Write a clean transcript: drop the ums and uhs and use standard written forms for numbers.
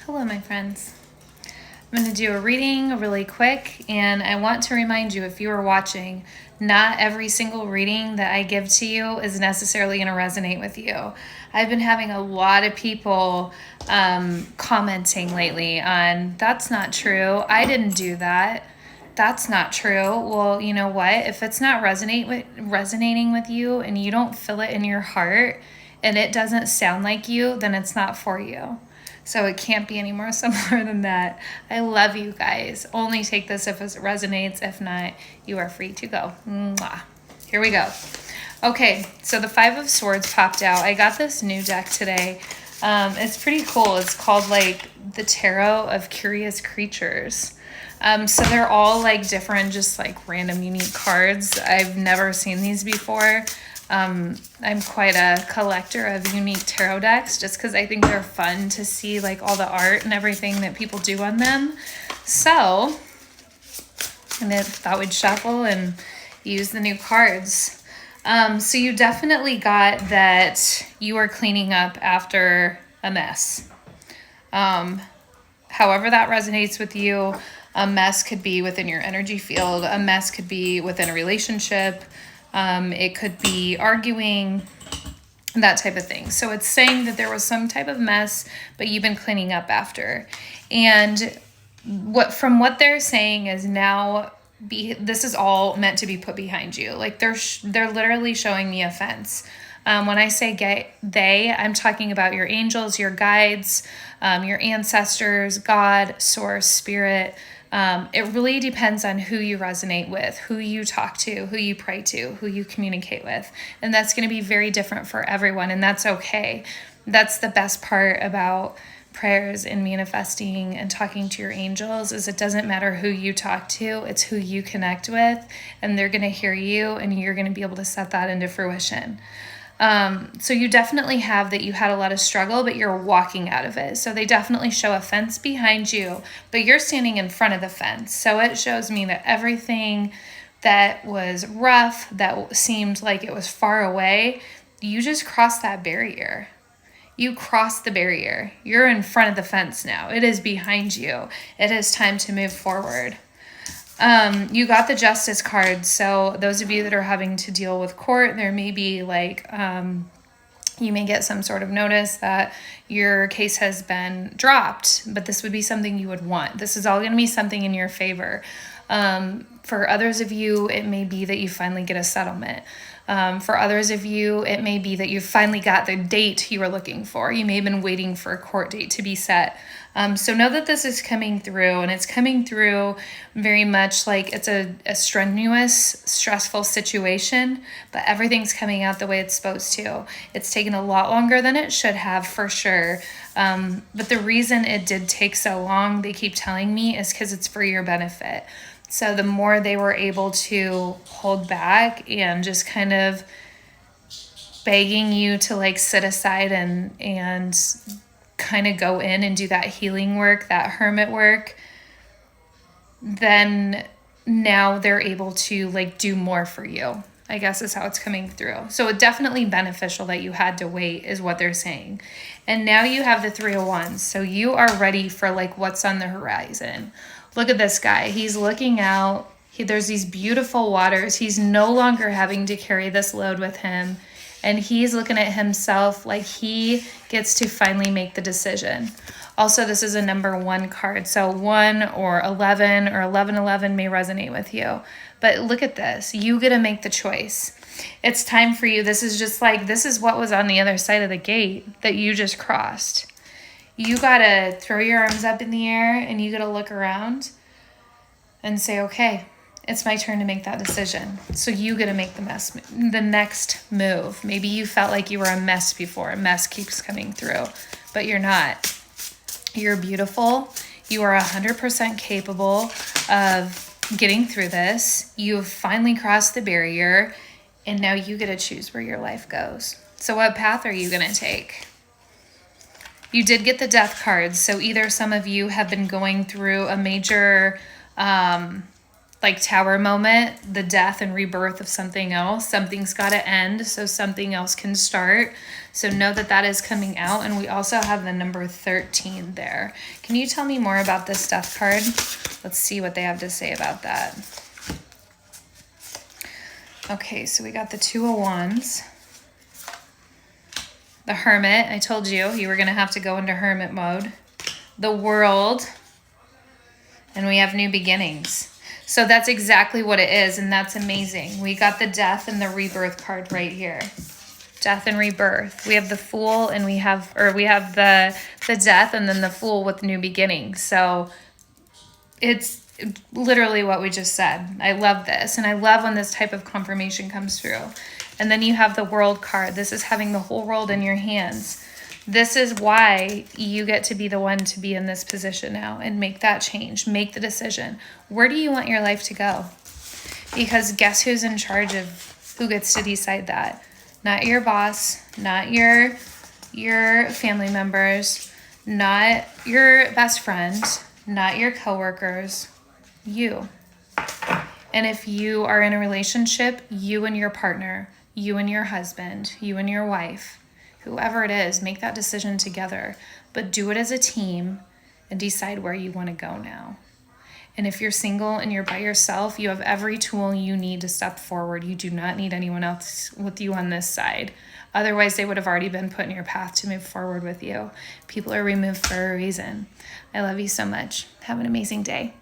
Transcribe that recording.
Hello, my friends. I'm going to do a reading really quick, and I want to remind you, if you are watching, not every single reading that I give to you is necessarily going to resonate with you. I've been having a lot of people commenting lately on, that's not true, I didn't do that, that's not true. Well, you know what? If it's not resonating with you and you don't feel it in your heart and it doesn't sound like you, then it's not for you. So it can't be any more similar than that. I love you guys. Only take this if it resonates. If not, you are free to go. Mwah. Here we go. Okay, so the Five of Swords popped out. I got this new deck today. It's pretty cool. It's called like the Tarot of Curious Creatures. So they're all like different, just like random unique cards. I've never seen these before. I'm quite a collector of unique tarot decks just because I think they're fun to see like all the art and everything that people do on them. So, and I thought we'd shuffle and use the new cards. So you definitely got that you are cleaning up after a mess. However that resonates with you, a mess could be within your energy field. A mess could be within a relationship. It could be arguing, that type of thing. So it's saying that there was some type of mess, but you've been cleaning up after. And from what they're saying is now this is all meant to be put behind you. Like they're literally showing me a fence. When I say they, I'm talking about your angels, your guides, your ancestors, God, source, spirit. It really depends on who you resonate with, who you talk to, who you pray to, who you communicate with. And that's going to be very different for everyone. And that's okay. That's the best part about prayers and manifesting and talking to your angels is it doesn't matter who you talk to, it's who you connect with, and they're going to hear you and you're going to be able to set that into fruition. So you definitely have that you had a lot of struggle, but you're walking out of it. So they definitely show a fence behind you, but you're standing in front of the fence. So it shows me that everything that was rough, that seemed like it was far away, you just crossed that barrier. You crossed the barrier. You're in front of the fence now. It is behind you. It is time to move forward. You got the Justice card. So those of you that are having to deal with court, there may be like, you may get some sort of notice that your case has been dropped, but this would be something you would want. This is all going to be something in your favor. For others of you, it may be that you finally get a settlement. For others of you, it may be that you finally got the date you were looking for. You may have been waiting for a court date to be set. So know that this is coming through, and it's coming through very much like it's a strenuous, stressful situation, but everything's coming out the way it's supposed to. It's taken a lot longer than it should have, for sure. But the reason it did take so long, they keep telling me, is because it's for your benefit. So the more they were able to hold back and just kind of begging you to like sit aside and kind of go in and do that healing work, that hermit work, then now they're able to like do more for you, I guess is how it's coming through. So it's definitely beneficial that you had to wait is what they're saying. And now you have the Three of Wands. So you are ready for like what's on the horizon. Look at this guy. He's looking out. There's these beautiful waters. He's no longer having to carry this load with him. And he's looking at himself like he gets to finally make the decision. Also, this is a number 1 card. So 1 or 11 or 1111 may resonate with you. But look at this. You get to make the choice. It's time for you. This is just like, this is what was on the other side of the gate that you just crossed. You got to throw your arms up in the air and you got to look around and say, okay, it's my turn to make that decision. So you get to make the next move. Maybe you felt like you were a mess before. A mess keeps coming through, but you're not. You're beautiful. You are 100% capable of getting through this. You have finally crossed the barrier, and now you get to choose where your life goes. So what path are you going to take? You did get the Death card. So either some of you have been going through a major like Tower moment, the death and rebirth of something else. Something's got to end so something else can start. So know that that is coming out. And we also have the number 13 there. Can you tell me more about this death card? Let's see what they have to say about that. Okay, so we got the Two of Wands. The Hermit. I told you were going to have to go into hermit mode. The World. And we have new beginnings. So that's exactly what it is, and that's amazing. We got the death and the rebirth card right here. Death and rebirth. We have the Fool, and we have the death and then the Fool with new beginnings. So it's literally what we just said. I love this, and I love when this type of confirmation comes through. And then you have the World card. This is having the whole world in your hands. This is why you get to be the one to be in this position now and make that change. Make the decision. Where do you want your life to go? Because guess who's in charge of who gets to decide that? Not your boss, not your family members, not your best friend, not your coworkers, you. And if you are in a relationship, you and your partner, you and your husband, you and your wife, whoever it is, make that decision together, but do it as a team and decide where you want to go now. And if you're single and you're by yourself, you have every tool you need to step forward. You do not need anyone else with you on this side. Otherwise, they would have already been put in your path to move forward with you. People are removed for a reason. I love you so much. Have an amazing day.